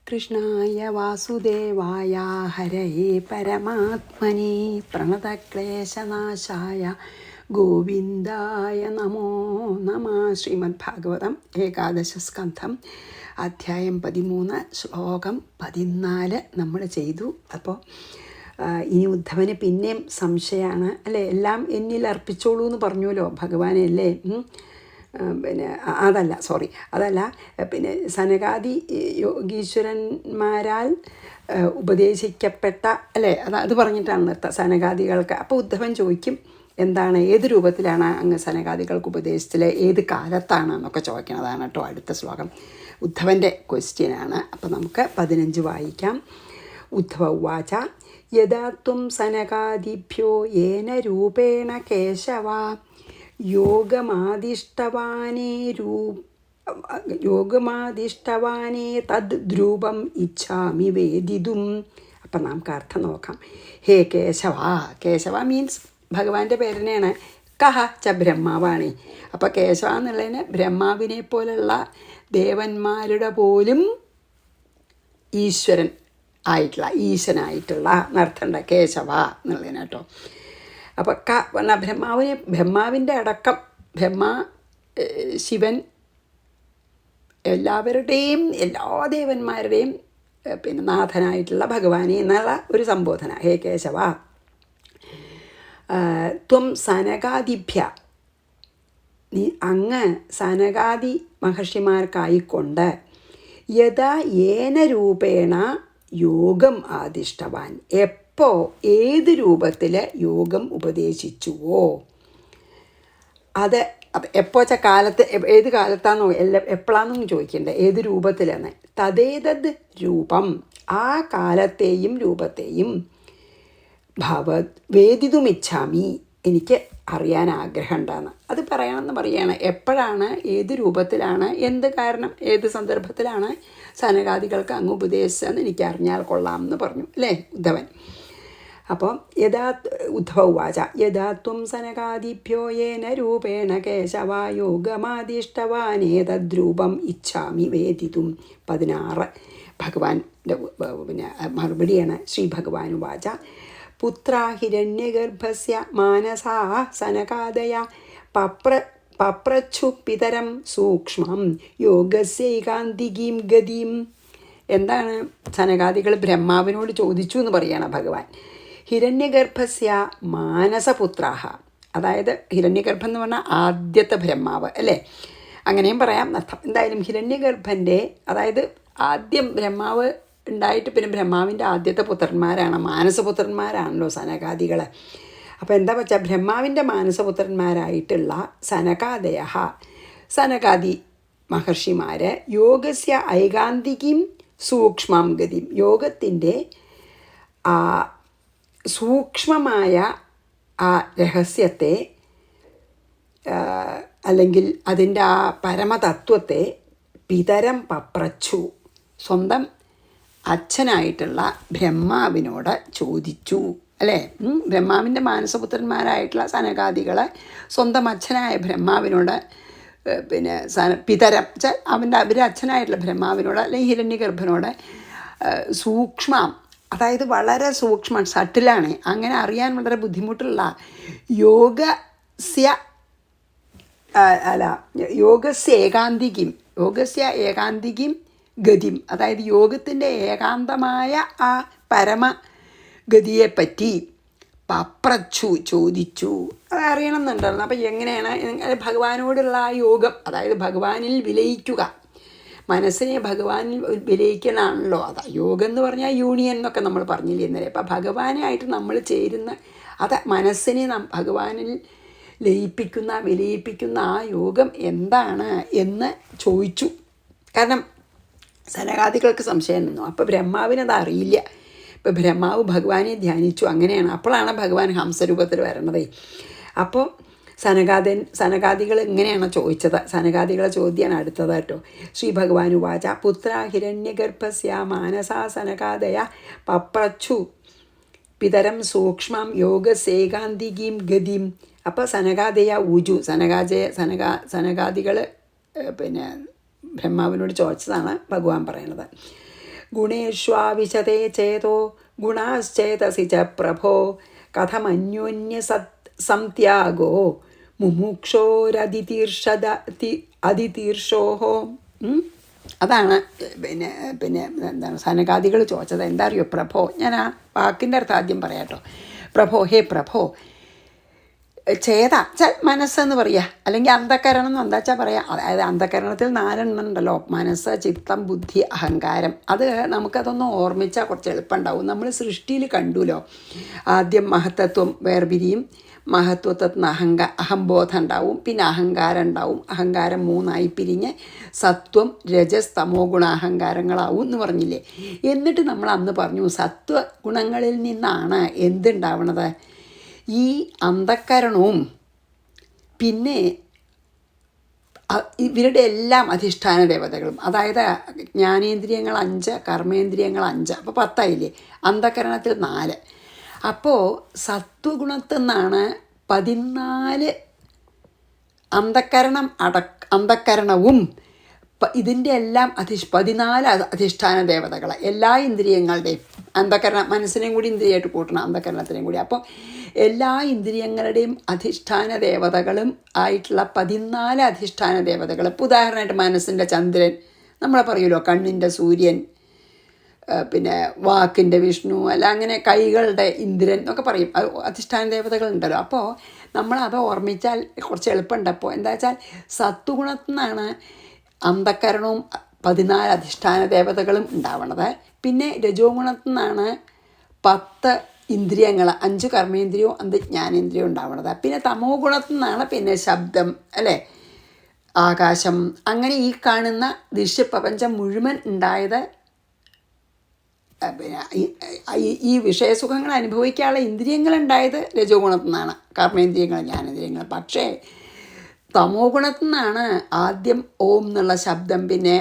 കൃഷ്ണായ വാസുദേവായ ഹരയേ പരമാത്മനി പ്രണതക്ലേശനാശായ ഗോവിന്ദായ നമോ നമ. ശ്രീമദ് ഭാഗവതം ഏകാദശസ്കന്ധം അധ്യായം 13 ശ്ലോകം 14 നമ്മൾ ചെയ്തു. അപ്പോൾ ഇനി ഉദ്ധവന് പിന്നെയും സംശയമാണ് അല്ലേ. എല്ലാം എന്നിൽ അർപ്പിച്ചോളൂ എന്ന് പറഞ്ഞുല്ലോ ഭഗവാനല്ലേ. അതല്ല പിന്നെ സനകാദി യോഗീശ്വരന്മാരാൽ ഉപദേശിക്കപ്പെട്ട അല്ലേ, അത് പറഞ്ഞിട്ടാണ് നിർത്തുക സനകാദികൾക്ക്. അപ്പോൾ ഉദ്ധവൻ ചോദിക്കും, എന്താണ്, ഏത് രൂപത്തിലാണ് അങ്ങ് സനകാദികൾക്ക് ഉപദേശത്തിൽ, ഏത് കാലത്താണ് എന്നൊക്കെ ചോദിക്കണതാണ് കേട്ടോ അടുത്ത ശ്ലോകം. ഉദ്ധവൻ്റെ ക്വസ്റ്റ്യനാണ്. അപ്പോൾ നമുക്ക് 15 വായിക്കാം. ഉദ്ധവ ഉവാച യഥാ സനകാദിഭ്യോ യേന രൂപേണ കേശവ യോഗമാദിഷ്ടവാനേ തദ് ധ്രുവം ഇച്ഛാമി വേദിതും. അപ്പം നമുക്ക് അർത്ഥം നോക്കാം. ഹേ കേശവ മീൻസ് ഭഗവാന്റെ പേരിനെയാണ്. കഹ ച ബ്രഹ്മാവാണ്. അപ്പോൾ കേശവ എന്നുള്ളതിന് ബ്രഹ്മാവിനെ പോലുള്ള ദേവന്മാരുടെ പോലും ഈശനായിട്ടുള്ള എന്നർത്ഥമുണ്ട് കേശവ എന്നുള്ളതിന് കേട്ടോ. അപ്പോൾ ബ്രഹ്മാവിൻ്റെ അടക്കം ശിവൻ എല്ലാവരുടെയും എല്ലാ ദേവന്മാരുടെയും പിന്നെ നാഥനായിട്ടുള്ള ഭഗവാനെ എന്നുള്ള ഒരു സംബോധന. ഹേ കേശവ ത്വം സനകാദിഭ്യ, നീ അങ്ങ് സനകാദി മഹർഷിമാർക്കായിക്കൊണ്ട് യഥാ ഏന രൂപേണ യോഗം ആദിഷ്ടവാൻ, ഏത് രൂപത്തിൽ യോഗം ഉപദേശിച്ചുവോ അത് എപ്പോച്ച കാലത്ത്, ഏത് കാലത്താണെന്നോ എപ്പോഴാണെന്നും ചോദിക്കണ്ടേ, ഏത് രൂപത്തിലാണ്. തദേതദ് രൂപം, ആ കാലത്തെയും രൂപത്തെയും വേദിതുമിച്ഛാമി, എനിക്ക് അറിയാൻ ആഗ്രഹം ഉണ്ടാകുന്ന അത് പറയണമെന്ന് പറയുകയാണ്. എപ്പോഴാണ്, ഏത് രൂപത്തിലാണ്, എന്ത് കാരണം, ഏത് സന്ദർഭത്തിലാണ് സനകാദികൾക്ക് അങ്ങ് ഉപദേശിച്ചതെന്ന് എനിക്ക് അറിഞ്ഞാൽ കൊള്ളാം എന്ന് പറഞ്ഞു അല്ലേ ഉദ്ധവൻ. അപ്പോൾ ഉദ്ധവ ഉവാച യഥാ ത്വം സനകാദിഭ്യോ യേന രൂപേണ കേശവ യോഗമാദിഷ്ടവാനേതദ്രൂപം ഇച്ഛാമി വേദിതും. 16 ഭഗവാന്റെ പിന്നെ മറുപടിയാണ്. ശ്രീ ഭഗവാൻ ഉവാച പുത്രാ ഹിരണ്യഗർഭസ്യ മാനസാ സനകാദയ പപ്രച്ഛു പിതരം സൂക്ഷ്മം യോഗസ്യൈകാന്തികീം ഗതിം. എന്താണ്, സനകാദികൾ ബ്രഹ്മാവിനോട് ചോദിച്ചു എന്ന് പറയുകയാണ് ഭഗവാൻ. ഹിരണ്യഗർഭസ്യ മാനസപുത്രാഹ, അതായത് ഹിരണ്യഗർഭൻ എന്ന് പറഞ്ഞാൽ ആദ്യത്തെ ബ്രഹ്മാവ് അല്ലേ, അങ്ങനെയും പറയാം അർത്ഥം. എന്തായാലും ഹിരണ്യഗർഭൻ്റെ, അതായത് ആദ്യം ബ്രഹ്മാവ് ഉണ്ടായിട്ട് പിന്നെ ബ്രഹ്മാവിൻ്റെ ആദ്യത്തെ പുത്രന്മാരാണ്, മാനസപുത്രന്മാരാണല്ലോ സനകാദികൾ. അപ്പോൾ എന്താ വെച്ചാൽ ബ്രഹ്മാവിൻ്റെ മാനസപുത്രന്മാരായിട്ടുള്ള സനകാദി മഹർഷിമാർ യോഗസ്യ ഐകാന്തികം സൂക്ഷ്മം ഗതിം, യോഗത്തിൻ്റെ സൂക്ഷ്മമായ ആ രഹസ്യത്തെ അല്ലെങ്കിൽ അതിൻ്റെ ആ പരമതത്വത്തെ പിതരം പപ്രച്ചു, സ്വന്തം അച്ഛനായിട്ടുള്ള ബ്രഹ്മാവിനോട് ചോദിച്ചു അല്ലേ. ബ്രഹ്മാവിൻ്റെ മാനസപുത്രന്മാരായിട്ടുള്ള സനകാദികളെ സ്വന്തം അച്ഛനായ ബ്രഹ്മാവിനോട് പിന്നെ പിതരം അവരുടെ അച്ഛനായിട്ടുള്ള ബ്രഹ്മാവിനോട് അല്ലെങ്കിൽ ഹിരണ്യഗർഭനോട് സൂക്ഷ്മം, അതായത് വളരെ സൂക്ഷ്മം, സട്ടിലാണ്, അങ്ങനെ അറിയാൻ വളരെ ബുദ്ധിമുട്ടുള്ള യോഗസ്യ ഏകാന്തികം ഗതിം, അതായത് യോഗത്തിൻ്റെ ഏകാന്തമായ ആ പരമഗതിയെപ്പറ്റി പപ്രച്ചു ചോദിച്ചു. അത് അറിയണം എന്നുണ്ടായിരുന്നു. അപ്പം എങ്ങനെയാണ് ഭഗവാനോടുള്ള ആ യോഗം, അതായത് ഭഗവാനിൽ വിലയിക്കുക, മനസ്സിനെ ഭഗവാനിൽ വിലയിക്കലാണല്ലോ അത് യോഗം എന്ന് പറഞ്ഞാൽ യൂണിയൻ എന്നൊക്കെ നമ്മൾ പറഞ്ഞില്ലേ ഇന്നലെ. അപ്പം ഭഗവാനായിട്ട് നമ്മൾ ചേരുന്ന അത് മനസ്സിനെ ഭഗവാനിൽ വിലയിപ്പിക്കുന്ന ആ യോഗം എന്താണ് എന്ന് ചോദിച്ചു. കാരണം സനകാദികൾക്ക് സംശയം നിന്നു. അപ്പോൾ ബ്രഹ്മാവിനത് അറിയില്ല. ഇപ്പോൾ ബ്രഹ്മാവ് ഭഗവാനെ ധ്യാനിച്ചു, അങ്ങനെയാണ്. അപ്പോഴാണ് ഭഗവാൻ ഹംസരൂപത്തിൽ വരണത്. അപ്പോൾ സനകാദികൾ എങ്ങനെയാണ് ചോദിച്ചത്, സനകാദികളെ ചോദ്യമാണ് അടുത്തത് കേട്ടോ. ശ്രീ ഭഗവാൻ ഉവാച പുത്ര ഹിരണ്യഗർഭസ്യ മാനസാ സനകാദയ പപ്രച്ഛു പിതരം സൂക്ഷ്മം യോഗസേകാന്തികീം ഗതിം. അപ്പോൾ സനകാദയ ഊജു, സനകാദികൾ പിന്നെ ബ്രഹ്മാവിനോട് ചോദിച്ചതാണ് ഭഗവാൻ പറയണത്. ഗുണേഷ്വാവിശതേ ചേതോ ഗുണാശ്ചേതസി ച പ്രഭോ കഥമന്യോന്യ സംത്യാഗോ അതിതീർഷോഹോ. അതാണ് പിന്നെ എന്താണ് സനകാദികൾ ചോദിച്ചത്. എന്താ അറിയോ പ്രഭോ, ഞാൻ ആ വാക്കിൻ്റെ അർത്ഥം ആദ്യം പറയാട്ടോ. പ്രഭോ, ഹേ പ്രഭോ, ചേത മനസ്സെന്ന് പറയുക, അല്ലെങ്കിൽ അന്ധകരണം എന്ന് എന്താ വെച്ചാൽ പറയാം. അതായത് അന്ധകരണത്തിൽ 4 ഉണ്ടല്ലോ: മനസ്സ്, ചിത്തം, ബുദ്ധി, അഹങ്കാരം. അത് നമുക്കതൊന്ന് ഓർമ്മിച്ചാൽ കുറച്ച് എളുപ്പമുണ്ടാവും. നമ്മൾ സൃഷ്ടിയിൽ കണ്ടുല്ലോ, ആദ്യം മഹത്തത്വം വേർപിരിയും, മഹത്വത്തിൽ നിന്ന് അഹംബോധം ഉണ്ടാവും, പിന്നെ അഹങ്കാരം ഉണ്ടാവും, അഹങ്കാരം 3ആയി പിരിഞ്ഞ് സത്വം, രജസ്, തമോ ഗുണാഹങ്കാരങ്ങളാവും എന്ന് പറഞ്ഞില്ലേ. എന്നിട്ട് നമ്മൾ അന്ന് പറഞ്ഞു സത്വഗുണങ്ങളിൽ നിന്നാണ് എന്തുണ്ടാവണത്, ഈ അന്ധക്കരണവും പിന്നെ ഇവരുടെ എല്ലാം അധിഷ്ഠാന ദേവതകളും. അതായത് ജ്ഞാനേന്ദ്രിയങ്ങൾ 5, കർമ്മേന്ദ്രിയങ്ങൾ 5, അപ്പോൾ 10 ആയില്ലേ. അന്ധകരണത്തിൽ 4. അപ്പോൾ സത്വഗുണത്തിൽ നിന്നാണ് 14 അന്ധക്കരണവും ഇതിൻ്റെ എല്ലാം 14 അധിഷ്ഠാന ദേവതകൾ, എല്ലാ ഇന്ദ്രിയങ്ങളുടെയും. മനസ്സിനെയും കൂടി ഇന്ദ്രിയമായിട്ട് കൂട്ടണം, അന്ധകരണത്തിനെയും കൂടി. അപ്പോൾ എല്ലാ ഇന്ദ്രിയങ്ങളുടെയും അധിഷ്ഠാന ദേവതകളും ആയിട്ടുള്ള 14 അധിഷ്ഠാന ദേവതകൾ. ഇപ്പോൾ ഉദാഹരണമായിട്ട് മനസ്സിൻ്റെ ചന്ദ്രൻ, നമ്മളെ പറയുമല്ലോ, കണ്ണിൻ്റെ സൂര്യൻ, പിന്നെ വാക്കിൻ്റെ വിഷ്ണു, അല്ല അങ്ങനെ കൈകളുടെ ഇന്ദ്രൻ എന്നൊക്കെ പറയും, അധിഷ്ഠാന ദേവതകളുണ്ടല്ലോ. അപ്പോൾ നമ്മളത് ഓർമ്മിച്ചാൽ കുറച്ച് എളുപ്പമുണ്ട്. അപ്പോൾ എന്താ വെച്ചാൽ സത്വഗുണത്തിൽ നിന്നാണ് അന്ധക്കരണവും 14 അധിഷ്ഠാന ദേവതകളും ഉണ്ടാവണത്. പിന്നെ രജോ ഗുണത്തിൽ നിന്നാണ് 10 ഇന്ദ്രിയങ്ങൾ, 5 കർമ്മേന്ദ്രിയവും 5 ജ്ഞാനേന്ദ്രിയവും ഉണ്ടാവണത്. പിന്നെ തമോ ഗുണത്തിൽ നിന്നാണ് പിന്നെ ശബ്ദം, അല്ലേ, ആകാശം, അങ്ങനെ ഈ കാണുന്ന ദൃശ്യപ്രപഞ്ചം മുഴുവൻ ഉണ്ടായത്. പിന്നെ ഈ വിഷയസുഖങ്ങൾ അനുഭവിക്കാനുള്ള ഇന്ദ്രിയങ്ങളുണ്ടായത് രജോ ഗുണത്തിൽ നിന്നാണ്, കർമ്മേന്ദ്രിയങ്ങൾ, ജ്ഞാനേന്ദ്രിയങ്ങൾ. പക്ഷേ തമോ ഗുണത്തിൽ നിന്നാണ് ആദ്യം ഓം എന്നുള്ള ശബ്ദം, പിന്നെ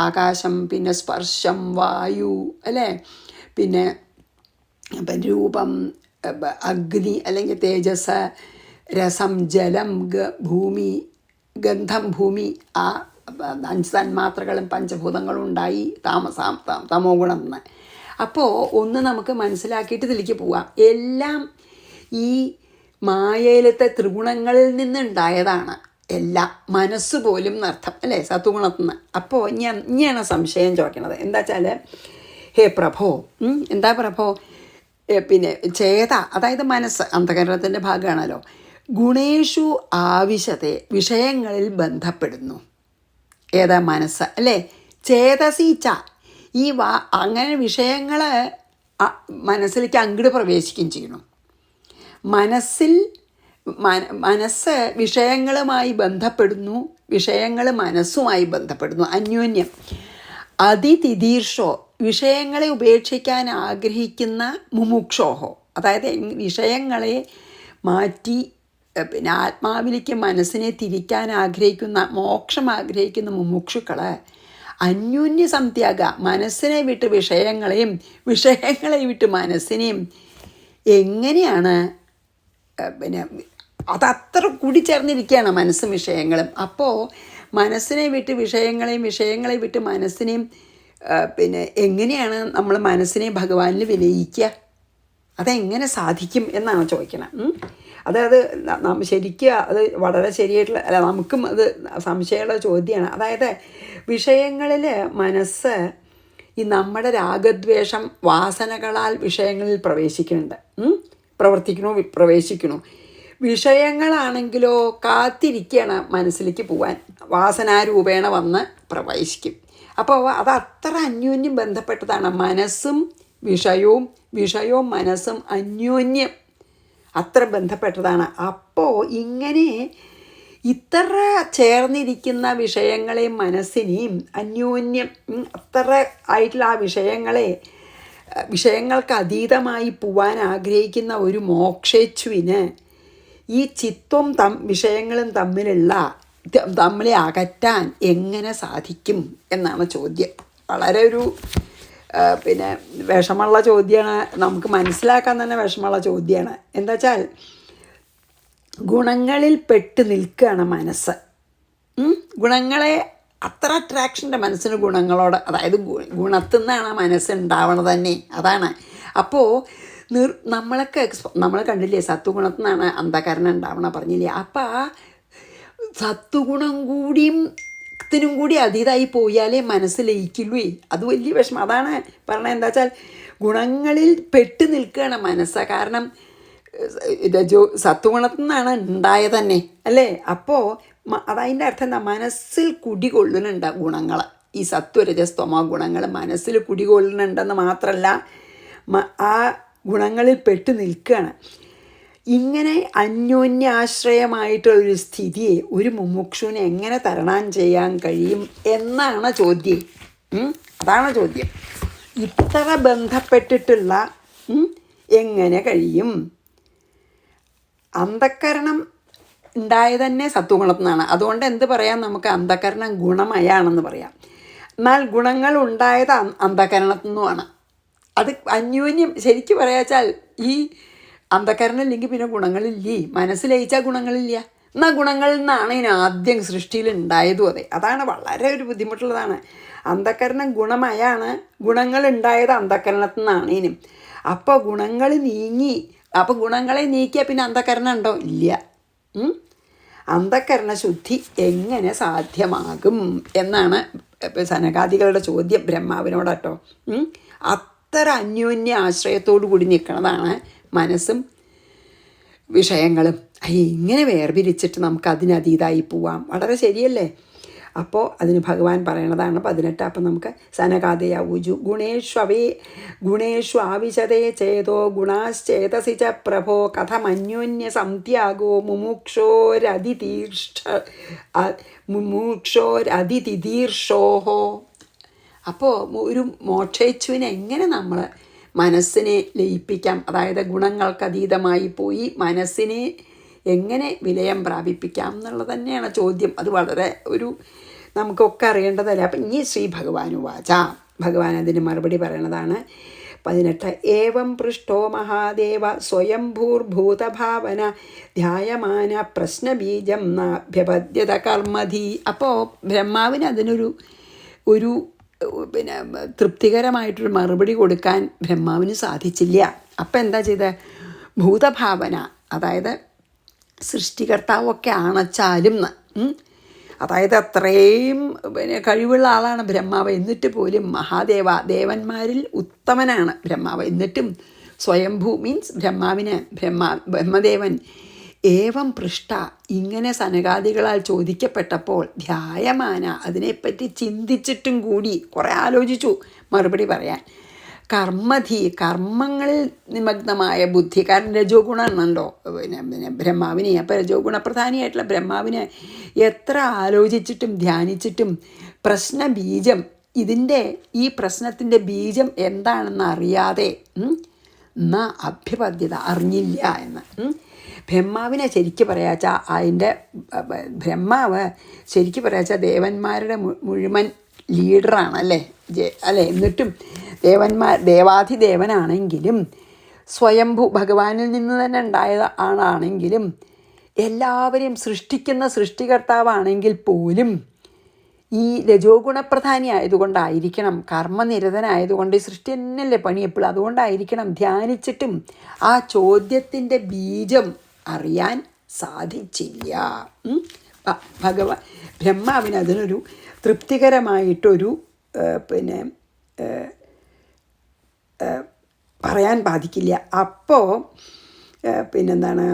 ആകാശം, പിന്നെ സ്പർശം, വായു, അല്ലേ, പിന്നെ രൂപം, അഗ്നി അല്ലെങ്കിൽ തേജസ്, രസം, ജലം, ഭൂമി, ഗന്ധം, ഭൂമി, ആ 5 തന്മാത്രകളും പഞ്ചഭൂതങ്ങളും ഉണ്ടായി തമോ ഗുണം എന്ന്. അപ്പോൾ ഒന്ന് നമുക്ക് മനസ്സിലാക്കിയിട്ട് ഇതിലേക്ക് പോവാം. എല്ലാം ഈ മായയിലത്തെ ത്രിഗുണങ്ങളിൽ നിന്നുണ്ടായതാണ് എല്ലാം, മനസ്സ് പോലും എന്നർത്ഥം, അല്ലേ, സത്വഗുണത്തിൽ നിന്ന്. അപ്പോൾ ഇനിയാണ് സംശയം ചോദിക്കണത്. എന്താ വെച്ചാൽ, ഹേ പ്രഭോ, എന്താ പ്രഭോ, പിന്നെ ചേത, അതായത് മനസ്സ് അന്ധകരണത്തിൻ്റെ ഭാഗമാണല്ലോ, ഗുണേഷു ആവിശത്തെ, വിഷയങ്ങളിൽ ബന്ധപ്പെടുന്നു. ഏതാ മനസ്സ്, അല്ലേ, ചേതസീച്ച, ഈ അങ്ങനെ വിഷയങ്ങൾ മനസ്സിലേക്ക് അങ്ങോട്ട് പ്രവേശിക്കുകയും ചെയ്യണം. മനസ്സ് വിഷയങ്ങളുമായി ബന്ധപ്പെടുന്നു, വിഷയങ്ങൾ മനസ്സുമായി ബന്ധപ്പെടുന്നു, അന്യോന്യം. അതിതിദീർഷോ, വിഷയങ്ങളെ ഉപേക്ഷിക്കാൻ ആഗ്രഹിക്കുന്ന മുമുക്ഷോഹോ, അതായത് വിഷയങ്ങളെ മാറ്റി പിന്നെ ആത്മാവിലേക്ക് മനസ്സിനെ തിരിക്കാൻ ആഗ്രഹിക്കുന്ന, മോക്ഷം ആഗ്രഹിക്കുന്ന മുമുക്ഷുക്കൾ അന്യോന്യ സംത്യാഗ, മനസ്സിനെ വിട്ട് വിഷയങ്ങളെയും വിഷയങ്ങളെ വിട്ട് മനസ്സിനെയും എങ്ങനെയാണ് പിന്നെ അതത്ര കൂടിച്ചേർന്നിരിക്കുകയാണ് മനസ്സും വിഷയങ്ങളും. അപ്പോൾ മനസ്സിനെ വിട്ട് വിഷയങ്ങളെയും വിഷയങ്ങളെ വിട്ട് മനസ്സിനെയും പിന്നെ എങ്ങനെയാണ് നമ്മൾ മനസ്സിനെ ഭഗവാനിൽ വിലയിക്കുക, അതെങ്ങനെ സാധിക്കും എന്നാണ് ചോദിക്കണം. അതായത് ശരിക്കും അത് വളരെ ശരിയായിട്ടുള്ള, അല്ല, നമുക്കും അത് സംശയമുള്ള ചോദ്യമാണ്. അതായത് വിഷയങ്ങളിൽ മനസ്സ് ഈ നമ്മുടെ രാഗദ്വേഷം വാസനകളാൽ വിഷയങ്ങളിൽ പ്രവേശിക്കണു. വിഷയങ്ങളാണെങ്കിലോ കാത്തിരിക്കുകയാണ് മനസ്സിലേക്ക് പോകാൻ, വാസനാരൂപേണ വന്ന് പ്രവേശിക്കും. അപ്പോൾ അത് അത്ര അന്യോന്യം ബന്ധപ്പെട്ടതാണ്. മനസ്സും വിഷയവും മനസ്സും അന്യോന്യം അത്ര ബന്ധപ്പെട്ടതാണ്. അപ്പോൾ ഇങ്ങനെ ഇത്ര ചേർന്നിരിക്കുന്ന വിഷയങ്ങളെയും മനസ്സിനെയും അന്യോന്യം അത്ര ആയിട്ടുള്ള ആ വിഷയങ്ങൾക്ക് അതീതമായി പോവാൻ ആഗ്രഹിക്കുന്ന ഒരു മോക്ഷേച്ഛുവിന് ഈ ചിത്വം വിഷയങ്ങളും തമ്മിലെ അകറ്റാൻ എങ്ങനെ സാധിക്കും എന്നാണ് ചോദ്യം. വളരെ ഒരു പിന്നെ വിഷമമുള്ള ചോദ്യമാണ്, നമുക്ക് മനസ്സിലാക്കാൻ തന്നെ വിഷമമുള്ള ചോദ്യമാണ്. എന്താ വെച്ചാൽ ഗുണങ്ങളിൽ പെട്ട് നിൽക്കുകയാണ് മനസ്സ്. ഗുണങ്ങളെ അത്ര അട്രാക്ഷൻ്റെ മനസ്സിന് ഗുണങ്ങളോട്, അതായത് ഗുണത്തിൽ നിന്നാണ് ആ മനസ്സുണ്ടാവണത് തന്നെ. അതാണ്. അപ്പോൾ നമ്മളൊക്കെ നമ്മൾ കണ്ടില്ലേ, സത്വഗുണത്തിൽ നിന്നാണ് അന്ധകരണം ഉണ്ടാവണ പറഞ്ഞില്ലേ. അപ്പം ആ സത്വഗുണം ത്തിനും കൂടി അതീതായി പോയാലേ മനസ്സ് ലയിക്കുള്ളൂ. അത് വലിയ വിഷമം. അതാണ് പറഞ്ഞത്. എന്താ വെച്ചാൽ ഗുണങ്ങളിൽ പെട്ട് നിൽക്കുകയാണ് മനസ്സ്. കാരണം സത്വഗുണത്തിൽ നിന്നാണ് ഉണ്ടായത് തന്നെ അല്ലേ. അപ്പോൾ അതതിൻ്റെ അർത്ഥം എന്താ, മനസ്സിൽ കുടികൊള്ളുന്നുണ്ട് ഗുണങ്ങൾ. ഈ സത്വരജസ്തമോ ഗുണങ്ങൾ മനസ്സിൽ കുടികൊള്ളുന്നുണ്ടെന്ന് മാത്രമല്ല, ആ ഗുണങ്ങളിൽ പെട്ട് നിൽക്കുകയാണ്. ഇങ്ങനെ അന്യോന്യാശ്രയമായിട്ടുള്ളൊരു സ്ഥിതിയെ ഒരു മുമുക്ഷുവിനെ എങ്ങനെ തരണം ചെയ്യാൻ കഴിയും എന്നാണ് ചോദ്യം. അതാണ് ചോദ്യം. ഇത്ര ബന്ധപ്പെട്ടിട്ടുള്ള എങ്ങനെ കഴിയും? അന്ധക്കരണം ഉണ്ടായത് തന്നെ സത്വഗുണത്തിൽ നിന്നാണ്. അതുകൊണ്ട് എന്ത് പറയാം, നമുക്ക് അന്ധക്കരണം ഗുണമയാണെന്ന് പറയാം. എന്നാൽ ഗുണങ്ങൾ ഉണ്ടായത് അന്ധകരണത്തിൽ നിന്നുമാണ്. അത് അന്യോന്യം ശരിക്കും പറയാച്ചാൽ ഈ അന്ധകരണം ഇല്ലെങ്കിൽ പിന്നെ ഗുണങ്ങളില്ലേ. മനസ്സിലയിച്ചാൽ ഗുണങ്ങളില്ല. എന്നാൽ ഗുണങ്ങളിൽ നിന്നാണ് ഇതിന് ആദ്യം സൃഷ്ടിയിൽ ഉണ്ടായതും. അതാണ് വളരെ ഒരു ബുദ്ധിമുട്ടുള്ളതാണ്. അന്ധകരണം ഗുണമയാണ്, ഗുണങ്ങൾ ഉണ്ടായത് അന്ധകരണത്തിൽ നിന്നാണ് ഇതിനും. അപ്പോൾ ഗുണങ്ങൾ നീങ്ങി, അപ്പോൾ ഗുണങ്ങളെ നീക്കിയാൽ പിന്നെ അന്ധകരണം ഉണ്ടോ? ഇല്ല. അന്ധകരണ ശുദ്ധി എങ്ങനെ സാധ്യമാകും എന്നാണ് സനകാദികളുടെ ചോദ്യം ബ്രഹ്മാവിനോടട്ടോ. അത്ര അന്യോന്യ ആശ്രയത്തോടു കൂടി നിൽക്കുന്നതാണ് മനസ്സും വിഷയങ്ങളും. ഇങ്ങനെ വേർപിരിച്ചിട്ട് നമുക്ക് അതിനതീതായി പോവാം. വളരെ ശരിയല്ലേ. അപ്പോൾ അതിന് ഭഗവാൻ പറയണതാണ് 18. അപ്പം നമുക്ക് സനകാദയാവൂജു ഗുണേഷു ആവിശതേ ചേതോ ഗുണാശ്ചേതസി ച പ്രഭോ കഥമന്യോന്യ സംത്യാഗോ മുമുക്ഷോരതിതീർഷോഹോ. അപ്പോൾ ഒരു മോക്ഷേച്ഛുവിനെ എങ്ങനെ നമ്മൾ മനസ്സിനെ ലയിപ്പിക്കാം, അതായത് ഗുണങ്ങൾക്കതീതമായി പോയി മനസ്സിനെ എങ്ങനെ വിലയം പ്രാപിപ്പിക്കാം എന്നുള്ളത് തന്നെയാണ് ചോദ്യം. അത് വളരെ ഒരു നമുക്കൊക്കെ അറിയേണ്ടതല്ലേ. അപ്പം ഇനി ശ്രീ ഭഗവാനുവാച, ഭഗവാൻ അതിന് മറുപടി പറയണതാണ് 18. ഏവം പൃഷ്ടോ മഹാദേവ സ്വയംഭൂർഭൂതഭാവന ധ്യായമാന പ്രശ്നബീജം നാഭ്യപദ്യത കർമ്മധി. അപ്പോൾ ബ്രഹ്മാവിന് അതിനൊരു പിന്നെ തൃപ്തികരമായിട്ടൊരു മറുപടി കൊടുക്കാൻ ബ്രഹ്മാവിന് സാധിച്ചില്ല. അപ്പം എന്താ ചെയ്തത്? ഭൂതഭാവന, അതായത് സൃഷ്ടികർത്താവൊക്കെ ആണച്ചാലും, അതായത് അത്രയും പിന്നെ കഴിവുള്ള ആളാണ് ബ്രഹ്മാവ്. എന്നിട്ട് പോലും ദേവന്മാരിൽ ഉത്തമനാണ് ബ്രഹ്മാവ്. എന്നിട്ടും സ്വയംഭൂ മീൻസ് ബ്രഹ്മദേവൻ ഏവം പൃഷ്ട ഇങ്ങനെ സനകാദികളാൽ ചോദിക്കപ്പെട്ടപ്പോൾ ധ്യായമാന അതിനെപ്പറ്റി ചിന്തിച്ചിട്ടും കൂടി കുറേ ആലോചിച്ചു മറുപടി പറയാൻ. കർമ്മങ്ങളിൽ നിമഗ്നമായ ബുദ്ധി, കാരണം രജോ ഗുണമുണ്ടോ പിന്നെ ബ്രഹ്മാവിനെ. അപ്പോൾ രജോ ഗുണപ്രധാനിയായിട്ടുള്ള ബ്രഹ്മാവിനെ എത്ര ആലോചിച്ചിട്ടും ധ്യാനിച്ചിട്ടും പ്രശ്നബീജം, ഈ പ്രശ്നത്തിൻ്റെ ബീജം എന്താണെന്ന് അറിയാതെ അഭ്യപദ്യത അറിഞ്ഞില്ല എന്ന്. ബ്രഹ്മാവിനെ ശരിക്കും പറയാച്ചാൽ ബ്രഹ്മാവ് ശരിക്കും പറയാച്ചാൽ ദേവന്മാരുടെ മുഴുവൻ ലീഡറാണ് അല്ലേ. എന്നിട്ടും ദേവാധിദേവനാണെങ്കിലും സ്വയംഭൂ ഭഗവാനിൽ നിന്ന് തന്നെ ഉണ്ടായ ആളാണെങ്കിലും എല്ലാവരെയും സൃഷ്ടിക്കുന്ന സൃഷ്ടികർത്താവാണെങ്കിൽ പോലും ഈ രജോ ഗുണപ്രധാനി ആയതുകൊണ്ടായിരിക്കണം, കർമ്മനിരതനായതുകൊണ്ട് സൃഷ്ടി തന്നെയല്ലേ പണി എപ്പോഴും, അതുകൊണ്ടായിരിക്കണം ധ്യാനിച്ചിട്ടും ആ ചോദ്യത്തിൻ്റെ ബീജം അറിയാൻ സാധിച്ചില്ല. ബ്രഹ്മാവിന് അതിനൊരു തൃപ്തികരമായിട്ടൊരു പിന്നെ പറയാൻ ബാധിക്കില്ല. അപ്പോൾ പിന്നെന്താണ്,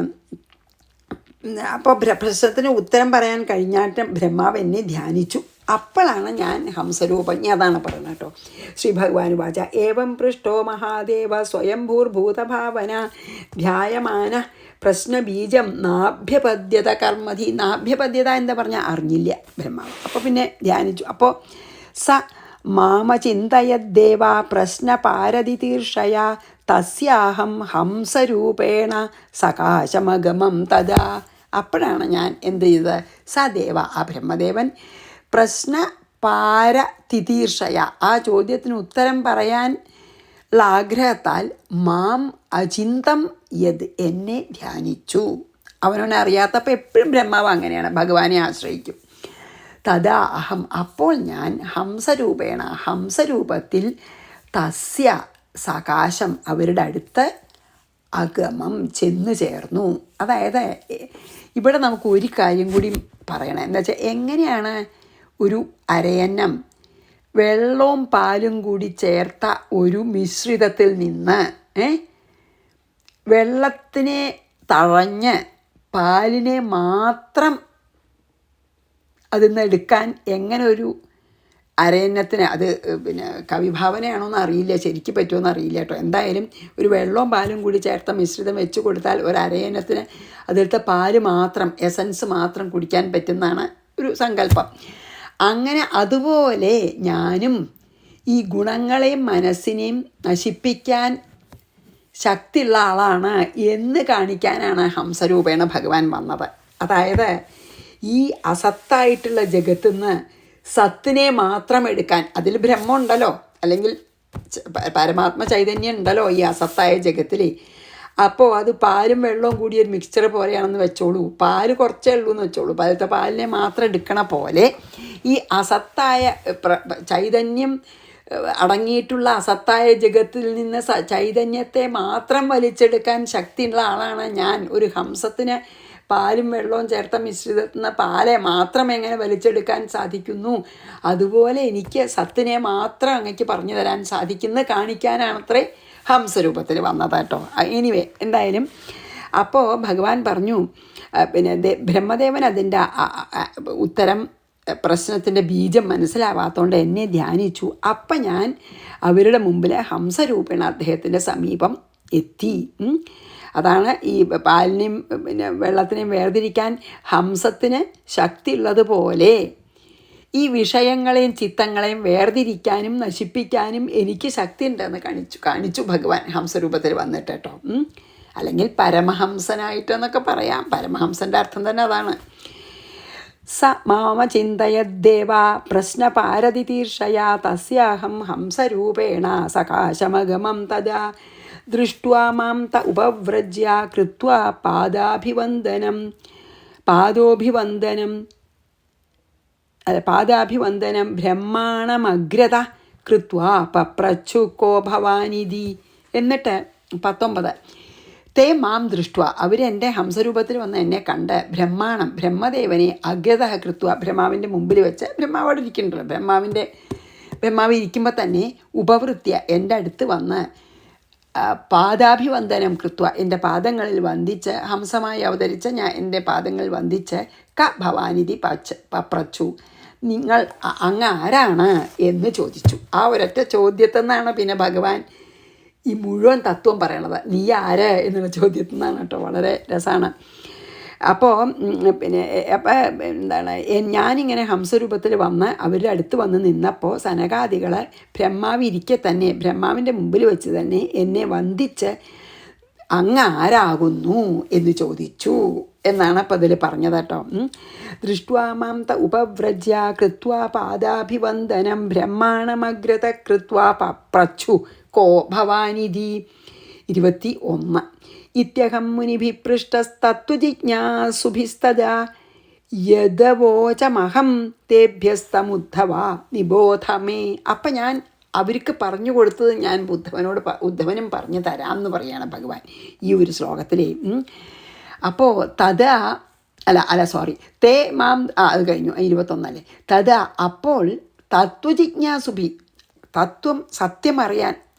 അപ്പോൾ പ്രശ്നത്തിന് ഉത്തരം പറയാൻ കഴിഞ്ഞാട്ട് ബ്രഹ്മാവ് എന്നെ ധ്യാനിച്ചു. അപ്പോഴാണ് ഞാൻ ഹംസരൂപജ്ഞ, അതാണ് പറയുന്നത് കേട്ടോ. ശ്രീ ഭഗവാൻ വാച ഏവം പൃഷ്ടോ മഹാദേവ സ്വയംഭൂർഭൂതഭാവന ധ്യായമാന പ്രശ്നബീജം നാഭ്യപദ്യത കർമ്മധി. നാഭ്യപദ്യത എന്താ പറഞ്ഞാൽ അറിഞ്ഞില്ല ബ്രഹ്മാവ്. അപ്പോൾ പിന്നെ ധ്യാനിച്ചു. അപ്പോൾ മാമചിന്തയദ്ദേവ പ്രശ്നപാരതിതീർഷയ തസ്യാഹം ഹംസരൂപേണ സകാശമഗമം തഥാ. അപ്പോഴാണ് ഞാൻ എന്ത് ചെയ്തത്? സദേവ ആ ബ്രഹ്മദേവൻ പ്രശ്നപാരതിതീർഷയ ആ ചോദ്യത്തിന് ഉത്തരം പറയാൻ ഉള്ള ആഗ്രഹത്താൽ മാം അചിന്തം യത് എന്നെ ധ്യാനിച്ചു. അവനവനെ അറിയാത്തപ്പോൾ എപ്പോഴും ബ്രഹ്മാവ് അങ്ങനെയാണ്, ഭഗവാനെ ആശ്രയിക്കും. തഥാ അഹം അപ്പോൾ ഞാൻ ഹംസരൂപത്തിൽ തസ്യ സകാശം അവരുടെ അടുത്ത് അഗമം ചെന്നു ചേർന്നു. അതായത് ഇവിടെ നമുക്ക് ഒരു കാര്യം കൂടി പറയണം. എന്താ വെച്ചാൽ എങ്ങനെയാണ് ഒരു അരയന്നം വെള്ളവും പാലും കൂടി ചേർത്ത ഒരു മിശ്രിതത്തിൽ നിന്ന് വെള്ളത്തിനെ തഴഞ്ഞ് പാലിനെ മാത്രം അതിൽ നിന്ന് എടുക്കാൻ എങ്ങനെ ഒരു അരയന്നത്തിന്, അത് പിന്നെ കവിഭാവനയാണോ എന്ന് അറിയില്ല, ശരിക്കും പറ്റുമോ എന്ന് അറിയില്ല കേട്ടോ. എന്തായാലും ഒരു വെള്ളവും പാലും കൂടി ചേർത്ത മിശ്രിതം വെച്ച് കൊടുത്താൽ ഒരു അരയന്നത്തിന് അതിലത്തെ പാല് മാത്രം, എസൻസ് മാത്രം കുടിക്കാൻ പറ്റുന്നതാണ് ഒരു സങ്കല്പം. അങ്ങനെ അതുപോലെ ഞാനും ഈ ഗുണങ്ങളെയും മനസ്സിനെയും നശിപ്പിക്കാൻ ശക്തിയുള്ള ആളാണ് എന്ന് കാണിക്കാനാണ് ഹംസരൂപേണ ഭഗവാൻ വന്നത്. അതായത് ഈ അസത്തായിട്ടുള്ള ജഗത്തിൽ നിന്ന് സത്തിനെ മാത്രം എടുക്കാൻ, അതിൽ ബ്രഹ്മം ഉണ്ടല്ലോ, അല്ലെങ്കിൽ പരമാത്മ ചൈതന്യം ഉണ്ടല്ലോ ഈ അസത്തായ ജഗത്തിൽ. അപ്പോൾ അത് പാലും വെള്ളവും കൂടി ഒരു മിക്സ്ചർ പോലെയാണെന്ന് വെച്ചോളൂ, പാല് കുറച്ചേ ഉള്ളൂ എന്ന് വെച്ചോളൂ. അതിലത്തെ പാലിനെ മാത്രം എടുക്കണ പോലെ ഈ അസത്തായ ചൈതന്യം അടങ്ങിയിട്ടുള്ള അസത്തായ ജഗത്തിൽ നിന്ന് ചൈതന്യത്തെ മാത്രം വലിച്ചെടുക്കാൻ ശക്തിയുള്ള ആളാണ് ഞാൻ. ഒരു ഹംസത്തിന് പാലും വെള്ളവും ചേർത്ത മിശ്രിതത്തിൽ നിന്ന് പാലെ മാത്രം എങ്ങനെ വലിച്ചെടുക്കാൻ സാധിക്കുന്നു, അതുപോലെ എനിക്ക് സത്തിനെ മാത്രം അങ്ങക്ക് പറഞ്ഞു തരാൻ സാധിക്കുന്നത് കാണിക്കാനാണത്രേ ഹംസരൂപത്തിൽ വന്നത് കേട്ടോ. എനിവേ എന്തായാലും അപ്പോൾ ഭഗവാൻ പറഞ്ഞു, പിന്നെ ബ്രഹ്മദേവൻ അതിൻ്റെ ഉത്തരം പ്രശ്നത്തിൻ്റെ ബീജം മനസ്സിലാവാത്തതുകൊണ്ട് എന്നെ ധ്യാനിച്ചു. അപ്പം ഞാൻ അവരുടെ മുമ്പിൽ ഹംസരൂപേണ അദ്ദേഹത്തിൻ്റെ സമീപം എത്തി. അതാണ് ഈ പാലിനെയും പിന്നെ വെള്ളത്തിനെയും വേർതിരിക്കാൻ ഹംസത്തിന് ശക്തി ഉള്ളതുപോലെ ഈ വിഷയങ്ങളെയും ചിത്തങ്ങളെയും വേർതിരിക്കാനും നശിപ്പിക്കാനും എനിക്ക് ശക്തി ഉണ്ടെന്ന് കാണിച്ചു ഭഗവാൻ ഹംസരൂപത്തിൽ വന്നിട്ട് കേട്ടോ. അല്ലെങ്കിൽ പരമഹംസനായിട്ടെന്നൊക്കെ പറയാം. പരമഹംസൻ്റെ അർത്ഥം തന്നെ അതാണ്. സ മാമ ചിന്തയദ്ദേവ പ്രശ്നപാരതി തീർഷയാ തസ്യാഹം ഹംസരൂപേണ സകാശമഗമം തദാ ദൃഷ്ട്വാ മാം ത ഉപവ്രജ്യ കൃത്വാ പാദാഭിവന്ദനം ബ്രഹ്മാണമഗ്രത കൃത്വാ പപ്രച്ചു കോ ഭവാനിധി. എന്നിട്ട് 19 തേ മാം ദൃഷ്ട്വ അവരെൻ്റെ ഹംസരൂപത്തിൽ വന്ന് എന്നെ കണ്ട് ബ്രഹ്മദേവനെ അഗ്രത കൃത്വ ബ്രഹ്മാവിൻ്റെ മുമ്പിൽ വെച്ച്, ബ്രഹ്മാവ് അവിടെ ഇരിക്കുന്നുണ്ടല്ലോ, ബ്രഹ്മാവ് ഇരിക്കുമ്പോൾ തന്നെ ഉപവൃത്യ എൻ്റെ അടുത്ത് വന്ന് പാദാഭിവന്ദനം കൃത്വ എൻ്റെ പാദങ്ങളിൽ വന്ദിച്ച്, ഹംസമായി അവതരിച്ച ഞാൻ എൻ്റെ പാദങ്ങളിൽ വന്ദിച്ച് ക ഭവാനിധി പപ്രച്ചു നിങ്ങൾ അങ്ങ് ആരാണ് എന്ന് ചോദിച്ചു. ആ ഒരൊറ്റ ചോദ്യത്തിൽ നിന്നാണ് പിന്നെ ഭഗവാൻ ഈ മുഴുവൻ തത്വം പറയണത്. നീ ആര് എന്നുള്ള ചോദ്യത്തിൽ നിന്നാണ് കേട്ടോ. വളരെ രസമാണ്. അപ്പോൾ പിന്നെ എന്താണ്, ഞാനിങ്ങനെ ഹംസരൂപത്തിൽ വന്ന് അവരുടെ അടുത്ത് വന്ന് നിന്നപ്പോൾ സനകാദികൾ ബ്രഹ്മാവിൻ്റെ മുമ്പിൽ വെച്ച് തന്നെ എന്നെ വന്ദിച്ച് അങ്ങ് ആരാകുന്നു എന്ന് ചോദിച്ചു എന്നാണ് അപ്പോൾ അതിൽ പറഞ്ഞത് കേട്ടോ. ദൃഷ്ട്വാ മാം ത ഉപവ്രജ്യ കൃത്വാ പാദാഭിവന്ദനം ബ്രഹ്മാണമഗ്രത കൃത്വാ പപ്രച്ചു കോ ഭവാനിധി. 21 ഇത്യഹം മുനിഭി പൃഷ്ടസ്തത്വജിജ്ഞാസുഭിസ്തദാ യദവോചമഹം തേഭ്യസ്തമുദ്ധവ നിബോധമേ. അപ്പം ഞാൻ അവർക്ക് പറഞ്ഞു കൊടുത്തത് ഞാൻ ഉദ്ധവനും പറഞ്ഞു തരാമെന്ന് പറയാണ് ഭഗവാൻ ഈ ഒരു ശ്ലോകത്തിലേ. അപ്പോൾ തേ മാം അത് കഴിഞ്ഞു 21 തഥാ അപ്പോൾ തത്വജിജ്ഞാസുഭി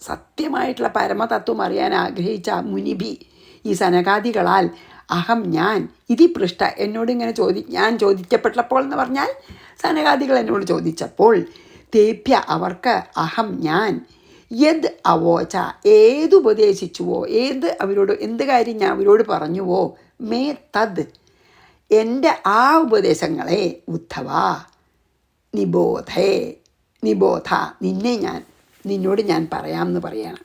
സത്യമായിട്ടുള്ള പരമതത്വം അറിയാൻ ആഗ്രഹിച്ച മുനിഭി ഈ സനകാദികളാൽ അഹം ഞാൻ ഇതി പൃഷ്ട എന്നോട് ഇങ്ങനെ ഞാൻ ചോദിക്കപ്പെട്ടപ്പോൾ എന്ന് പറഞ്ഞാൽ സനകാദികൾ എന്നോട് ചോദിച്ചപ്പോൾ തേഭ്യ അവർക്ക് അഹം ഞാൻ യദ് അവോച ഏതുപദേശിച്ചുവോ എന്ത് കാര്യം ഞാൻ അവരോട് പറഞ്ഞുവോ മേ തദ് എൻ്റെ ആ ഉപദേശങ്ങളെ ഉദ്ധവ നിബോധ നിന്നോട് ഞാൻ പറയാമെന്ന് പറയണം.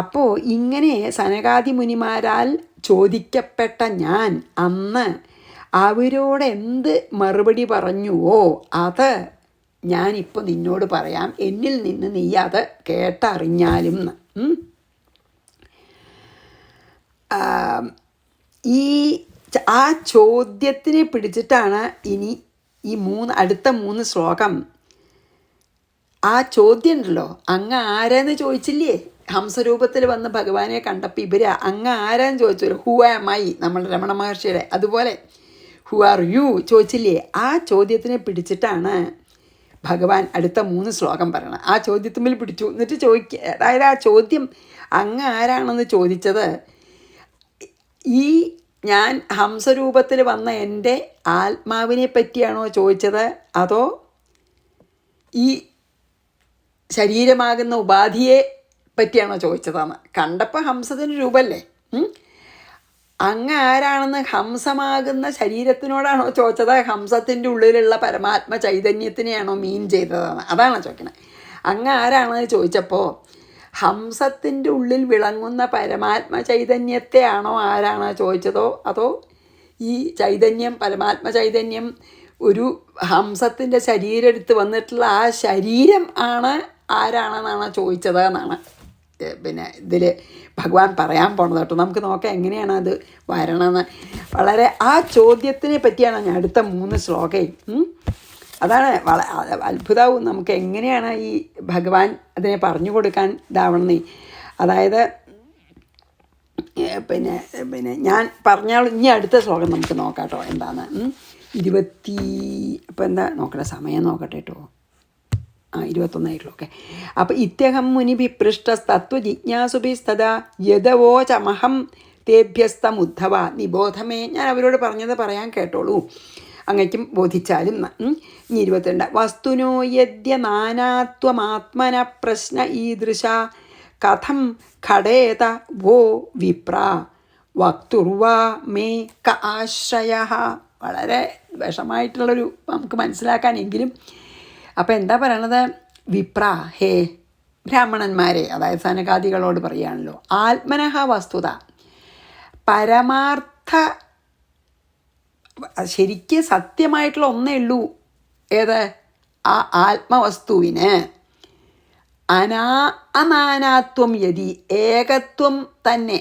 അപ്പോൾ ഇങ്ങനെ സനകാദി മുനിമാരാൽ ചോദിക്കപ്പെട്ട ഞാൻ അന്ന് അവരോട് എന്ത് മറുപടി പറഞ്ഞുവോ അത് ഞാനിപ്പോൾ നിന്നോട് പറയാം, എന്നിൽ നിന്ന് നീ അത് കേട്ടറിഞ്ഞാലും. ആ ചോദ്യത്തിനെ പിടിച്ചിട്ടാണ് ഇനി ഈ അടുത്ത 3 ശ്ലോകം ആ ചോദ്യം ഉണ്ടല്ലോ, അങ്ങ് ആരാന്ന് ചോദിച്ചില്ലേ? ഹംസരൂപത്തിൽ വന്ന് ഭഗവാനെ കണ്ടപ്പോൾ ഇവർ അങ്ങ് ആരാന്ന് ചോദിച്ചല്ലോ, ഹൂ ആം ഐ, നമ്മൾ രമണ മഹർഷിയുടെ. അതുപോലെ ഹു ആർ യു ചോദിച്ചില്ലേ? ആ ചോദ്യത്തിനെ പിടിച്ചിട്ടാണ് ഭഗവാൻ അടുത്ത 3 ശ്ലോകം പറയണം. ആ ചോദ്യത്തിന്മേൽ പിടിച്ചു. എന്നിട്ട് അതായത് ആ ചോദ്യം അങ്ങ് ആരാണെന്ന് ചോദിച്ചത് ഈ ഞാൻ ഹംസരൂപത്തിൽ വന്ന എൻ്റെ ആത്മാവിനെ പറ്റിയാണോ ചോദിച്ചത്, അതോ ഈ ശരീരമാകുന്ന ഉപാധിയെ പറ്റിയാണോ ചോദിച്ചതെന്ന്? കണ്ടപ്പോൾ ഹംസത്തിൻ്റെ രൂപമല്ലേ. അങ്ങ് ആരാണെന്ന് ഹംസമാകുന്ന ശരീരത്തിനോടാണോ ചോദിച്ചത്, ഹംസത്തിൻ്റെ ഉള്ളിലുള്ള പരമാത്മ ചൈതന്യത്തിനെയാണോ മീൻ ചെയ്തതെന്ന്? അതാണോ ചോദിക്കണത്. അങ്ങ് ആരാണെന്ന് ചോദിച്ചപ്പോൾ ഹംസത്തിൻ്റെ ഉള്ളിൽ വിളങ്ങുന്ന പരമാത്മ ചൈതന്യത്തെയാണോ ആരാണോ ചോദിച്ചതോ, അതോ ഈ ചൈതന്യം, പരമാത്മ ചൈതന്യം ഒരു ഹംസത്തിൻ്റെ ശരീരം എടുത്ത് വന്നിട്ടുള്ള ആ ശരീരം ആരാണെന്നാണ് ചോദിച്ചത് എന്നാണ് പിന്നെ ഇതിൽ ഭഗവാൻ പറയാൻ പോണത് കേട്ടോ. നമുക്ക് നോക്കാം എങ്ങനെയാണ് അത് വരണമെന്ന്. വളരെ ആ ചോദ്യത്തിനെ പറ്റിയാണ് ഞാൻ അടുത്ത 3 ശ്ലോകം. അതാണ് അത്ഭുതവും നമുക്ക് എങ്ങനെയാണ് ഈ ഭഗവാൻ അതിനെ പറഞ്ഞു കൊടുക്കാൻ ഇതാവണമെന്നേ. അതായത് പിന്നെ ഞാൻ പറഞ്ഞാൽ ഇനി അടുത്ത ശ്ലോകം നമുക്ക് നോക്കാം കേട്ടോ. എന്താണ് 20 അപ്പോൾ എന്താ നോക്കട്ടെ, സമയം നോക്കട്ടെ കേട്ടോ. 21 ഓക്കെ. അപ്പോൾ ഇത്യഹം മുനി വിപൃഷ്ടസ്തത്വജിജ്ഞാസുഭിസ്തദാ യദവോചമഹം തേഭ്യസ്തമുദ്ധവ നിബോധമേ. ഞാൻ അവരോട് പറഞ്ഞത് പറയാൻ കേട്ടോളൂ, അങ്ങയ്ക്കും ബോധിച്ചാലും. 22 വസ്തുനോ യദ്യ നാനാത്വമാത്മന പ്രശ്ന ഈദൃശ കഥം ഘടേത വോ വിപ്ര വക്തുർവാ മേ ക ആശ്രയ. വളരെ വിഷമായിട്ടുള്ളൊരു നമുക്ക് മനസ്സിലാക്കാനെങ്കിലും. അപ്പോൾ എന്താ പറയണത്? വിപ്ര, ഹേ ബ്രാഹ്മണന്മാരെ, അതായത് സനകാദികളോട് പറയുകയാണല്ലോ, ആത്മനഃ വസ്തുത, പരമാർത്ഥ ശരിക്ക് സത്യമായിട്ടുള്ള ഒന്നേ ഉള്ളൂ. ഏത്? ആ ആത്മവസ്തുവിന് അനാനാത്വം യതി, ഏകത്വം തന്നെ.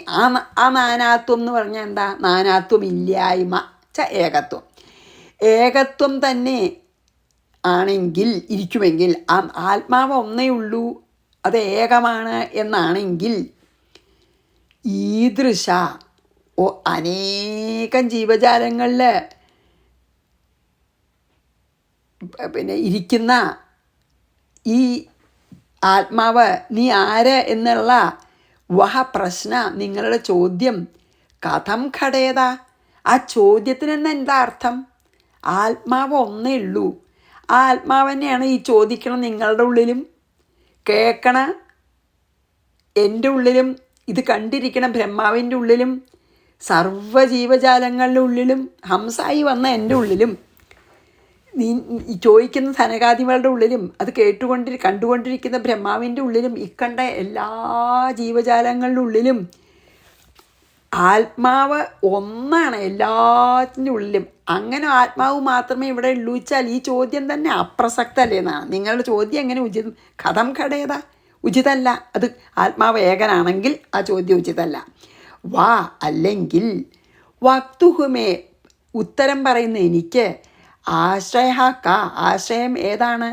ആ നാനാത്വം എന്ന് പറഞ്ഞാൽ എന്താ? നാനാത്വം ഇല്ലായ്മ ഏകത്വം. ഏകത്വം തന്നെ ആണെങ്കിൽ, ഇരിക്കുമെങ്കിൽ, ആ ആത്മാവ് ഒന്നേ ഉള്ളൂ, അത് ഏകമാണ് എന്നാണെങ്കിൽ, ഈദൃശ അനേകം ജീവജാലങ്ങളിൽ പിന്നെ ഇരിക്കുന്ന ഈ ആത്മാവ് നീ ആര് എന്നുള്ള വഹ പ്രശ്ന, നിങ്ങളുടെ ചോദ്യം, കഥം ഘടേത, ആ ചോദ്യത്തിന് തന്നെ എന്താ അർത്ഥം? ആത്മാവ് ഒന്നേ ഉള്ളൂ. ആ ആത്മാവ് തന്നെയാണ് ഈ ചോദിക്കണം നിങ്ങളുടെ ഉള്ളിലും, കേൾക്കണ എൻ്റെ ഉള്ളിലും, ഇത് കണ്ടിരിക്കണ ബ്രഹ്മാവിൻ്റെ ഉള്ളിലും, സർവ്വജീവജാലങ്ങളുടെ ഉള്ളിലും, ഹംസായി വന്ന എൻ്റെ ഉള്ളിലും, നീ ചോദിക്കുന്ന സനകാദികളുടെ ഉള്ളിലും, അത് കണ്ടുകൊണ്ടിരിക്കുന്ന ബ്രഹ്മാവിൻ്റെ ഉള്ളിലും, ഇക്കണ്ട എല്ലാ ജീവജാലങ്ങളുടെ ഉള്ളിലും ആത്മാവ് ഒന്നാണ്, എല്ലാത്തിൻ്റെ ഉള്ളിലും. അങ്ങനെ ആത്മാവ് മാത്രമേ ഇവിടെ ഉള്ളൂ വെച്ചാൽ ഈ ചോദ്യം തന്നെ അപ്രസക്തല്ലേ എന്നാണ്. നിങ്ങളുടെ ചോദ്യം എങ്ങനെ ഉചിതം? കഥം ഘടേത, ഉചിതമല്ല. അത് ആത്മാവ് ഏകനാണെങ്കിൽ ആ ചോദ്യം ഉചിതമല്ല. വാ അല്ലെങ്കിൽ വക്തുഹുമേ, ഉത്തരം പറയുന്ന എനിക്ക്, ആശ്രയ ക, ആശ്രയം ഏതാണ്?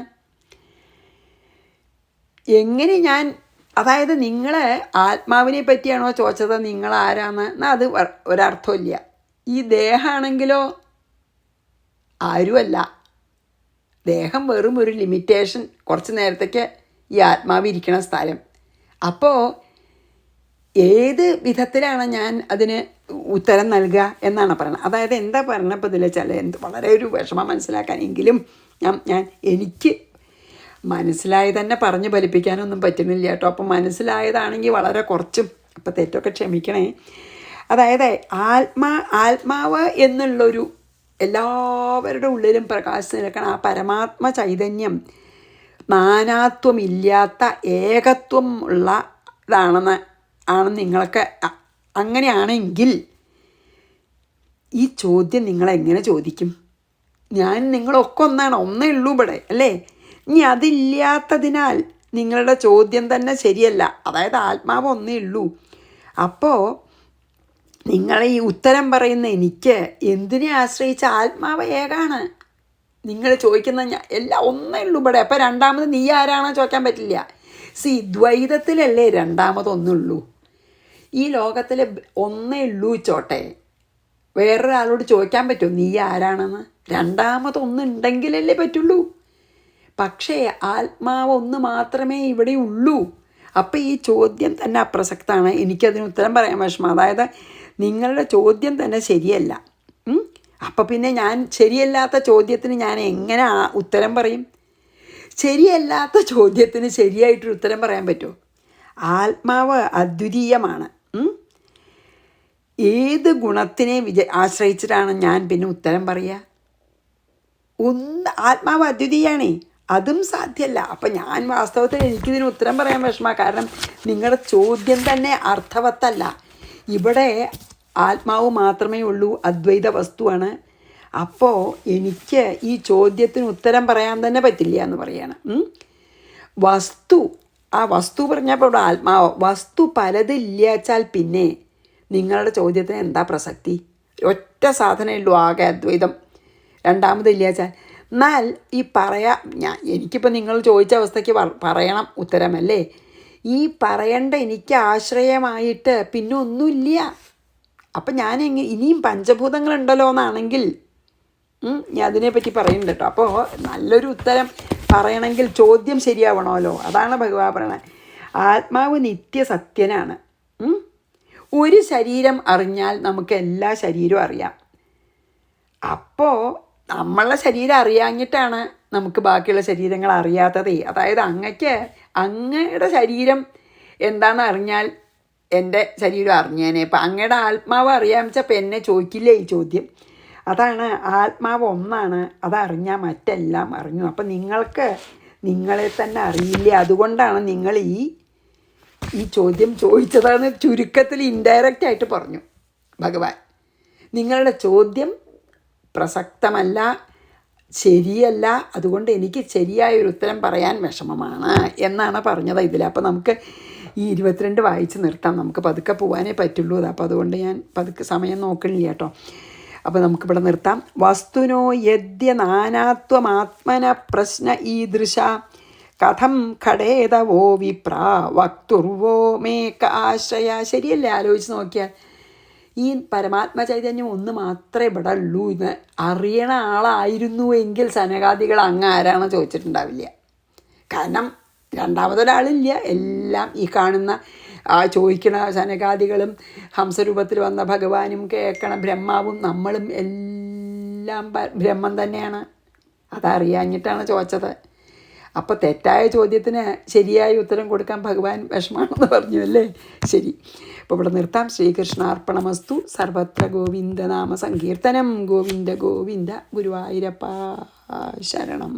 എങ്ങനെ ഞാൻ, അതായത് നിങ്ങൾ ആത്മാവിനെ പറ്റിയാണോ ചോദിച്ചത്, നിങ്ങൾ ആരാന്ന്? എന്നാൽ അത് ഒരർത്ഥമില്ല. ഈ ദേഹമാണെങ്കിലോ ആരുമല്ല. ദേഹം വെറും ഒരു ലിമിറ്റേഷൻ, കുറച്ച് നേരത്തേക്ക് ഈ ആത്മാവ് ഇരിക്കണ സ്ഥലം. അപ്പോൾ ഏത് വിധത്തിലാണ് ഞാൻ അതിന് ഉത്തരം നൽകുക എന്നാണ് പറയുന്നത്. അതായത് എന്താ പറഞ്ഞപ്പോൾ ഇതിൽ ചില വളരെ ഒരു വിഷമം മനസ്സിലാക്കാനെങ്കിലും എനിക്ക് മനസ്സിലായി തന്നെ പറഞ്ഞ് ഫലിപ്പിക്കാനൊന്നും പറ്റുന്നില്ല കേട്ടോ. അപ്പം മനസ്സിലായതാണെങ്കിൽ വളരെ കുറച്ചും, അപ്പം തെറ്റൊക്കെ ക്ഷമിക്കണേ. അതായത് ആത്മാവ് എന്നുള്ളൊരു എല്ലാവരുടെ ഉള്ളിലും പ്രകാശിച്ച് നിൽക്കണം ആ പരമാത്മ ചൈതന്യം നാനാത്വമില്ലാത്ത ഏകത്വം ഉള്ള ആണ് നിങ്ങൾക്ക്. അങ്ങനെയാണെങ്കിൽ ഈ ചോദ്യം നിങ്ങളെങ്ങനെ ചോദിക്കും? ഞാൻ നിങ്ങളൊക്കെ ഒന്നേ ഉള്ളൂ ഇവിടെ, അല്ലേ? ഇനി അതില്ലാത്തതിനാൽ നിങ്ങളുടെ ചോദ്യം തന്നെ ശരിയല്ല. അതായത് ആത്മാവ് ഒന്നേ ഉള്ളൂ. അപ്പോൾ നിങ്ങൾ ഈ ഉത്തരം പറയുന്ന എനിക്ക് എന്തിനെ ആശ്രയിച്ച? ആത്മാവ് ഏകാണ്. നിങ്ങൾ ചോദിക്കുന്ന എല്ലാം ഒന്നേ ഉള്ളൂ ഇവിടെ. അപ്പം രണ്ടാമത് നീ ആരാണോ ചോദിക്കാൻ പറ്റില്ല. ദ്വൈതത്തിലല്ലേ രണ്ടാമതൊന്നുള്ളൂ. ഈ ലോകത്തിൽ ഒന്നേ ഉള്ളൂ ചോട്ടെ. വേറൊരാളോട് ചോദിക്കാൻ പറ്റുമോ നീ ആരാണെന്ന്? രണ്ടാമതൊന്നുണ്ടെങ്കിലല്ലേ പറ്റുള്ളൂ. പക്ഷേ ആത്മാവ് ഒന്ന് മാത്രമേ ഇവിടെ ഉള്ളൂ. അപ്പം ഈ ചോദ്യം തന്നെ അപ്രസക്തമാണ്. എനിക്കതിന് ഉത്തരം പറയാൻ വിഷമം. അതായത് നിങ്ങളുടെ ചോദ്യം തന്നെ ശരിയല്ല. അപ്പം പിന്നെ ഞാൻ ശരിയല്ലാത്ത ചോദ്യത്തിന് ഞാൻ എങ്ങനെ ഉത്തരം പറയും? ശരിയല്ലാത്ത ചോദ്യത്തിന് ശരിയായിട്ടൊരു ഉത്തരം പറയാൻ പറ്റുമോ? ആത്മാവ് അദ്വിതീയമാണ്. ഏത് ഗുണത്തിനെ ആശ്രയിച്ചിട്ടാണ് ഞാൻ പിന്നെ ഉത്തരം പറയുക? ആത്മാവ് അദ്വിതീയാണേ, അതും സാധ്യമല്ല. അപ്പം ഞാൻ വാസ്തവത്തിൽ എനിക്കിതിന് ഉത്തരം പറയാൻ വിഷമമാണ്. കാരണം നിങ്ങളുടെ ചോദ്യം തന്നെ അർത്ഥവത്തല്ല. ഇവിടെ ആത്മാവ് മാത്രമേ ഉള്ളൂ, അദ്വൈത വസ്തുവാണ്. അപ്പോൾ എനിക്ക് ഈ ചോദ്യത്തിന് ഉത്തരം പറയാൻ തന്നെ പറ്റില്ല എന്ന് പറയാണ്. വസ്തു, ആ വസ്തു പറഞ്ഞപ്പോൾ ഇവിടെ ആത്മാവ്, വസ്തു പലതില്ലാച്ചാൽ പിന്നെ നിങ്ങളുടെ ചോദ്യത്തിന് എന്താ പ്രസക്തി? ഒറ്റ സാധനമേ ഉള്ളൂ ആകെ, അദ്വൈതം. രണ്ടാമതില്ലാച്ചാൽ എന്നാൽ ഈ എനിക്കിപ്പോൾ നിങ്ങൾ ചോദിച്ച അവസ്ഥയ്ക്ക് പറയണം ഉത്തരമല്ലേ. ഈ പറയേണ്ട എനിക്ക് ആശ്രയമായിട്ട് പിന്നെ ഒന്നുമില്ല. അപ്പം ഞാൻ ഇനിയും പഞ്ചഭൂതങ്ങളുണ്ടല്ലോ എന്നാണെങ്കിൽ ഞാൻ അതിനെപ്പറ്റി പറയുന്നുണ്ട് കേട്ടോ. അപ്പോൾ നല്ലൊരു ഉത്തരം പറയണമെങ്കിൽ ചോദ്യം ശരിയാവണമല്ലോ. അതാണ് ഭഗവാൻ പറയണത്. ആത്മാവ് നിത്യസത്യനാണ്. ഒരു ശരീരം അറിഞ്ഞാൽ നമുക്ക് എല്ലാ ശരീരവും അറിയാം. അപ്പോൾ നമ്മളെ ശരീരം അറിയാഞ്ഞിട്ടാണ് നമുക്ക് ബാക്കിയുള്ള ശരീരങ്ങൾ അറിയാത്തതേ. അതായത് അങ്ങയുടെ ശരീരം എന്താണെന്ന് അറിഞ്ഞാൽ എൻ്റെ ശരീരം അറിഞ്ഞേനെ. ഇപ്പം അങ്ങയുടെ ആത്മാവ് അറിയാമെന്ന് വെച്ചാൽ ഇപ്പം എന്നെ ചോദിക്കില്ലേ ഈ ചോദ്യം. അതാണ് ആത്മാവ് ഒന്നാണ്, അതറിഞ്ഞാൽ മറ്റെല്ലാം അറിഞ്ഞു. അപ്പം നിങ്ങൾക്ക് നിങ്ങളെ തന്നെ അറിയില്ല. അതുകൊണ്ടാണ് നിങ്ങൾ ഈ ചോദ്യം ചോദിച്ചതെന്ന് ചുരുക്കത്തിൽ ഇൻഡയറക്റ്റായിട്ട് പറഞ്ഞു ഭഗവാൻ. നിങ്ങളുടെ ചോദ്യം പ്രസക്തമല്ല, ശരിയല്ല. അതുകൊണ്ട് എനിക്ക് ശരിയായൊരു ഉത്തരം പറയാൻ വിഷമമാണ് എന്നാണ് പറഞ്ഞത് ഇതിൽ. അപ്പോൾ നമുക്ക് ഈ 22 വായിച്ച് നിർത്താം. നമുക്ക് പതുക്കെ പോകാനേ പറ്റുള്ളൂ. അപ്പോൾ അതുകൊണ്ട് ഞാൻ പതുക്കെ സമയം നോക്കണില്ല കേട്ടോ. അപ്പോൾ നമുക്കിവിടെ നിർത്താം. വസ്തുനോ യദ്യ നാനാത്വമാത്മന പ്രശ്ന ഈദൃശ കഥം ഘടേതവോ വിപ്രാ വക്തുർവോ മേക ആശ്രയ. ശരിയല്ലേ? ആലോചിച്ച് നോക്കിയാൽ ഈ പരമാത്മ ചൈതന്യം ഒന്ന് മാത്രമേ ഇവിടെ ഉള്ളൂ എന്ന് അറിയണ ആളായിരുന്നുവെങ്കിൽ സനകാദികൾ ആരാണോ ചോദിച്ചിട്ടുണ്ടാവില്ല. കാരണം രണ്ടാമതൊരാളില്ല. എല്ലാം ഈ കാണുന്ന ചോദിക്കണ സനകാദികളും ഹംസരൂപത്തിൽ വന്ന ഭഗവാനും കേൾക്കണ ബ്രഹ്മാവും നമ്മളും എല്ലാം ബ്രഹ്മം തന്നെയാണ്. അതറിയാഞ്ഞിട്ടാണ് ചോദിച്ചത്. അപ്പോൾ തെറ്റായ ചോദ്യത്തിന് ശരിയായ ഉത്തരം കൊടുക്കാൻ ഭഗവാൻ വിഷമാണെന്ന് പറഞ്ഞു അല്ലേ? ശരി, അപ്പോൾ ഇവിടെ നിർത്താം. ശ്രീകൃഷ്ണാർപ്പണമസ്തു. സർവത്ര ഗോവിന്ദനാമ സങ്കീർത്തനം. ഗോവിന്ദ ഗോവിന്ദ. ഗുരുവായൂരപ്പ ശരണം.